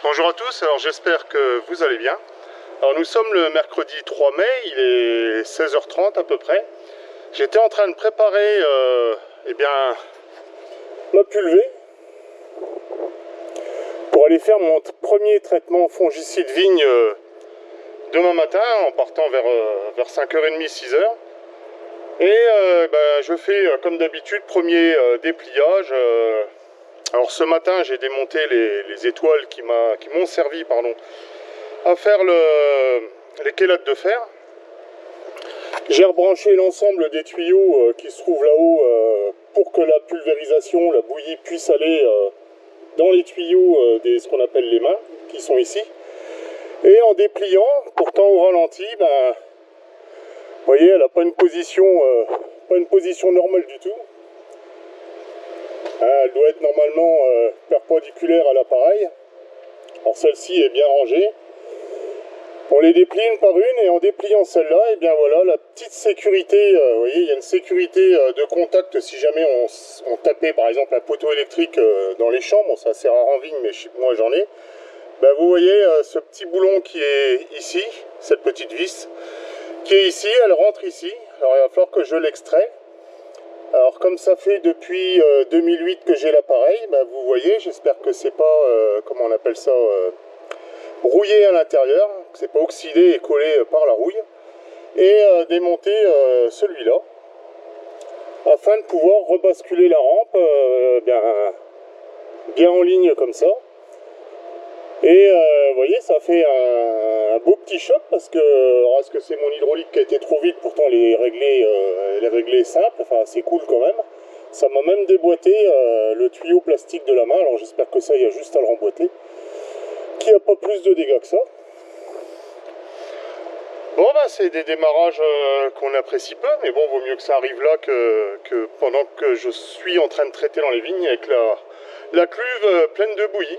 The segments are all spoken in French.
Bonjour à tous, alors j'espère que vous allez bien. Alors nous sommes le mercredi 3 mai, il est 16h30 à peu près. J'étais en train de préparer ma pulvée pour aller faire mon premier traitement fongicide vigne demain matin en partant vers 5h30, 6h. Et je fais comme d'habitude premier dépliage. Alors ce matin j'ai démonté les étoiles qui m'ont servi à faire les kélates de fer. J'ai rebranché l'ensemble des tuyaux qui se trouvent là-haut pour que la pulvérisation, la bouillie puisse aller dans les tuyaux ce qu'on appelle les mains, qui sont ici. Et en dépliant, pourtant au ralenti, vous voyez, elle n'a pas une position normale du tout. Elle doit être normalement perpendiculaire à l'appareil. Alors celle-ci est bien rangée. On les déplie une par une et en dépliant celle-là, et bien voilà, la petite sécurité, vous voyez, il y a une sécurité de contact si jamais on tapait par exemple un poteau électrique dans les champs. Bon, c'est assez rare en vigne, mais moi j'en ai. Vous voyez ce petit boulon qui est ici, cette petite vis qui est ici, elle rentre ici. Alors il va falloir que je l'extrais. Alors comme ça fait depuis 2008 que j'ai l'appareil, vous voyez, j'espère que c'est pas, comment on appelle ça, rouillé à l'intérieur, que c'est pas oxydé et collé par la rouille. Et démonter celui-là, afin de pouvoir rebasculer la rampe bien en ligne comme ça. Et vous voyez, ça fait un beau petit choc parce que, alors est-ce que c'est mon hydraulique qui a été trop vite, pourtant les régler simple, enfin c'est cool quand même. Ça m'a même déboîté le tuyau plastique de la main, alors j'espère que ça, il y a juste à le remboîter, qui n'a pas plus de dégâts que ça. Bon c'est des démarrages qu'on apprécie peu, mais bon, vaut mieux que ça arrive là que pendant que je suis en train de traiter dans les vignes avec la cuve pleine de bouillie.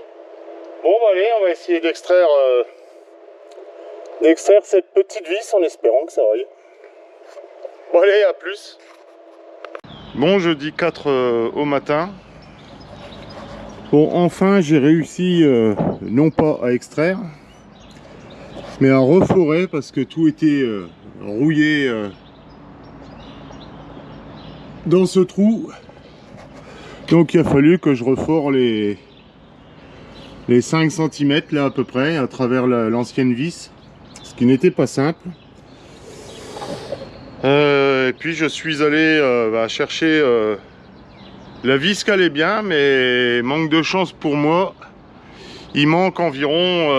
Bon allez, on va essayer d'extraire cette petite vis en espérant que ça aille. Bon allez, à plus. Bon, jeudi 4 au matin. Bon, enfin j'ai réussi non pas à extraire, mais à reflorer parce que tout était rouillé dans ce trou. Donc il a fallu que je refore les 5 cm là à peu près à travers l'ancienne vis, ce qui n'était pas simple. Et puis je suis allé chercher la vis qui allait bien, mais manque de chance pour moi, il manque environ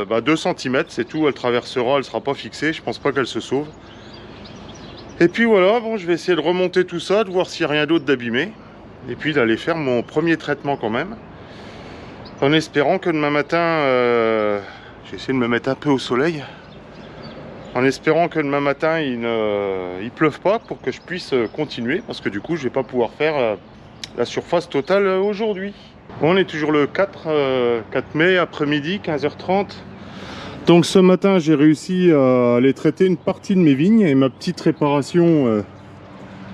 2 cm, c'est tout. Elle traversera, elle sera pas fixée, je pense pas qu'elle se sauve. Et puis voilà, bon, je vais essayer de remonter tout ça, de voir s'il n'y a rien d'autre d'abîmé, et puis d'aller faire mon premier traitement quand même. En espérant que demain matin, j'ai essayé de me mettre un peu au soleil, en espérant que demain matin il pleuve pas pour que je puisse continuer, parce que du coup je vais pas pouvoir faire la surface totale aujourd'hui. On est toujours le 4 mai après-midi, 15h30. Donc ce matin j'ai réussi à aller traiter une partie de mes vignes et ma petite réparation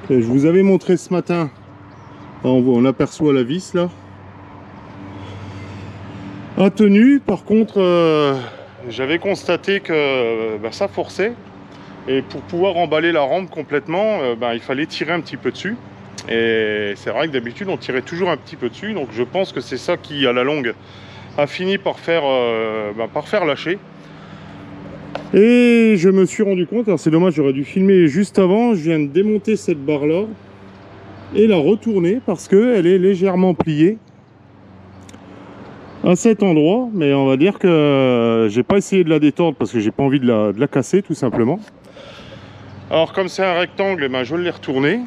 que je vous avais montré ce matin. On aperçoit la vis là. A tenu, par contre j'avais constaté que ça forçait, et pour pouvoir emballer la rampe complètement il fallait tirer un petit peu dessus, et c'est vrai que d'habitude on tirait toujours un petit peu dessus, donc je pense que c'est ça qui à la longue a fini par faire lâcher. Et je me suis rendu compte, alors c'est dommage, j'aurais dû filmer juste avant, je viens de démonter cette barre là et la retourner parce qu'elle est légèrement pliée à cet endroit, mais on va dire que j'ai pas essayé de la détordre parce que j'ai pas envie de la casser tout simplement. Alors comme c'est un rectangle, je l'ai retourné,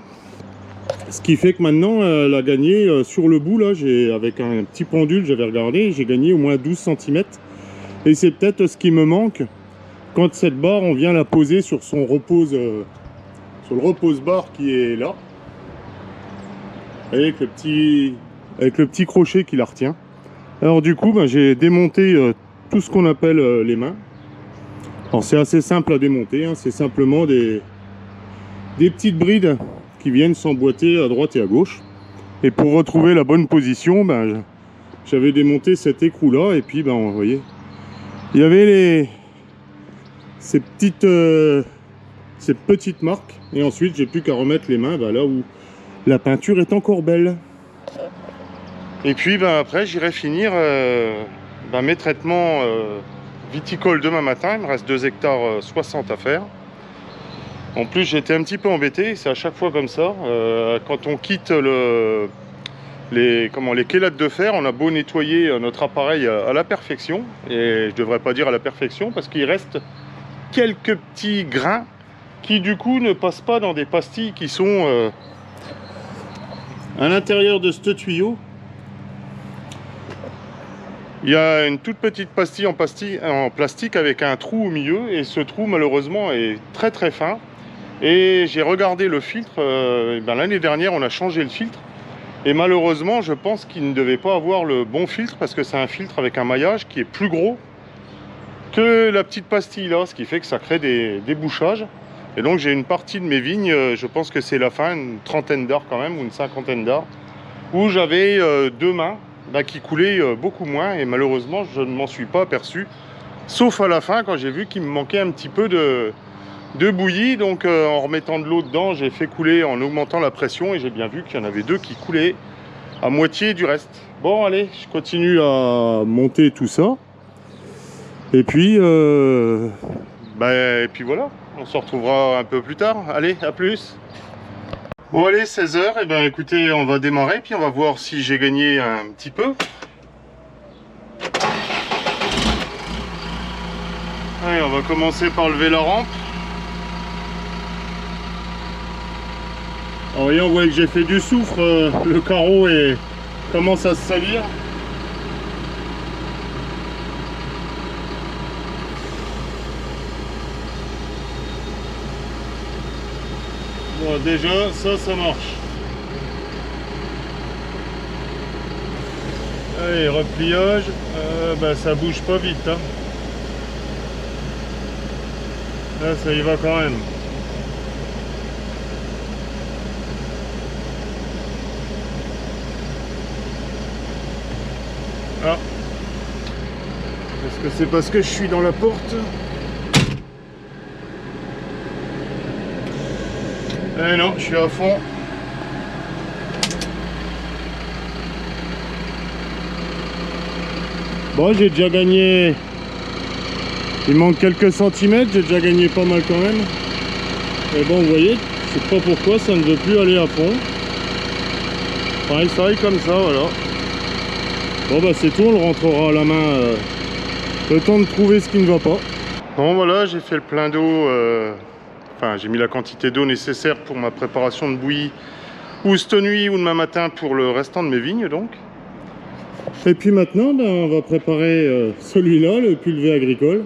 ce qui fait que maintenant elle a gagné sur le bout là, avec un petit pendule, j'avais regardé, j'ai gagné au moins 12 cm, et c'est peut-être ce qui me manque quand cette barre on vient la poser sur son repose, sur le repose-barre qui est là, avec le petit crochet qui la retient. Alors du coup j'ai démonté tout ce qu'on appelle les mains. Alors c'est assez simple à démonter, hein. C'est simplement des petites brides qui viennent s'emboîter à droite et à gauche. Et pour retrouver la bonne position, j'avais démonté cet écrou là, et puis ben vous voyez, il y avait ces petites marques, et ensuite j'ai plus qu'à remettre les mains là où la peinture est encore belle. Et puis ben après j'irai finir mes traitements viticoles demain matin. Il me reste 2 hectares 60 à faire. En plus j'étais un petit peu embêté, c'est à chaque fois comme ça, quand on quitte les chélates de fer, on a beau nettoyer notre appareil à la perfection, et je devrais pas dire à la perfection parce qu'il reste quelques petits grains qui du coup ne passent pas dans des pastilles qui sont à l'intérieur de ce tuyau. Il y a une toute petite pastille en plastique avec un trou au milieu, et ce trou malheureusement est très très fin. Et j'ai regardé le filtre, l'année dernière on a changé le filtre, et malheureusement je pense qu'il ne devait pas avoir le bon filtre, parce que c'est un filtre avec un maillage qui est plus gros que la petite pastille là, ce qui fait que ça crée des bouchages. Et donc j'ai une partie de mes vignes, je pense que c'est la fin, une trentaine d'arts quand même, ou une cinquantaine d'arts, où j'avais 2 mains qui coulaient beaucoup moins, et malheureusement je ne m'en suis pas aperçu, sauf à la fin quand j'ai vu qu'il me manquait un petit peu de bouillie. Donc en remettant de l'eau dedans, j'ai fait couler en augmentant la pression, et j'ai bien vu qu'il y en avait 2 qui coulaient à moitié du reste. Bon allez, je continue à monter tout ça, et puis voilà, on se retrouvera un peu plus tard. Allez, à plus. Bon allez, 16 h, et ben écoutez, on va démarrer, puis on va voir si j'ai gagné un petit peu. Allez, on va commencer par lever la rampe. Alors, voyez, on voit que j'ai fait du soufre, le carreau commence à se salir. Bon, déjà, ça marche. Allez, repliage, ça bouge pas vite, hein. Là, ça y va quand même. Ah. Est-ce que c'est parce que je suis dans la porte? Eh non, je suis à fond. Bon, j'ai déjà gagné. Il manque quelques centimètres, j'ai déjà gagné pas mal quand même. Mais bon, vous voyez, je sais pas pourquoi ça ne veut plus aller à fond. Pareil, ça arrive comme ça, voilà. Bon bah c'est tout, on le rentrera à la main, le temps de trouver ce qui ne va pas. Bon voilà, j'ai fait le plein d'eau, j'ai mis la quantité d'eau nécessaire pour ma préparation de bouillie, ou cette nuit ou demain matin pour le restant de mes vignes donc. Et puis maintenant, on va préparer celui-là, le pulvé agricole.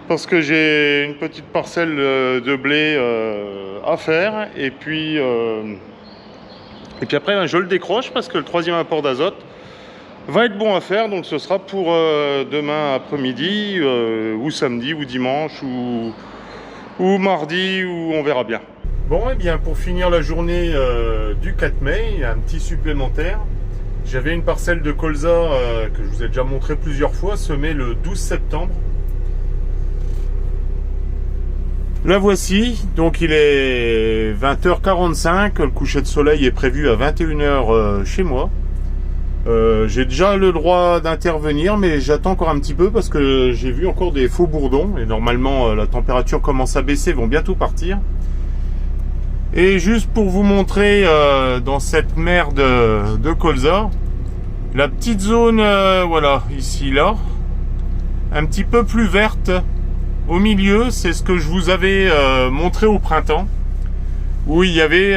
Parce que j'ai une petite parcelle de blé à faire, et puis après je le décroche parce que le 3e apport d'azote va être bon à faire, donc ce sera pour demain après-midi, ou samedi, ou dimanche, ou mardi, ou on verra bien. Bon, et bien pour finir la journée du 4 mai, il y a un petit supplémentaire. J'avais une parcelle de colza que je vous ai déjà montré plusieurs fois, semée le 12 septembre. La voici, donc il est 20h45, le coucher de soleil est prévu à 21h chez moi. J'ai déjà le droit d'intervenir, mais j'attends encore un petit peu parce que j'ai vu encore des faux bourdons, et normalement la température commence à baisser, ils vont bientôt partir. Et juste pour vous montrer dans cette mer de colza, la petite zone, voilà, ici, là, un petit peu plus verte, au milieu, c'est ce que je vous avais montré au printemps, où il y avait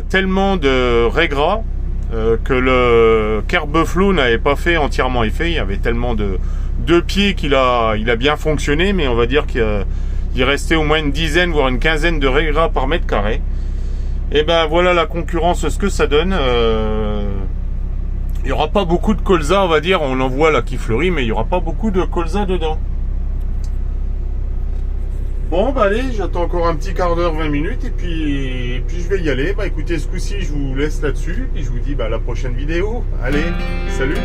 tellement de raies gras que le Kerbeflow n'avait pas fait entièrement effet. Il y avait tellement de pieds qu'il a bien fonctionné, mais on va dire qu'il restait au moins une dizaine, voire une quinzaine de raies gras par mètre carré. Et ben voilà la concurrence, ce que ça donne. Il n'y aura pas beaucoup de colza, on va dire, on en voit là qui fleurit, mais il n'y aura pas beaucoup de colza dedans. Bon, bah allez, j'attends encore un petit quart d'heure, 20 minutes, et puis je vais y aller. Bah écoutez, ce coup-ci, je vous laisse là-dessus, et je vous dis bah, à la prochaine vidéo. Allez, salut!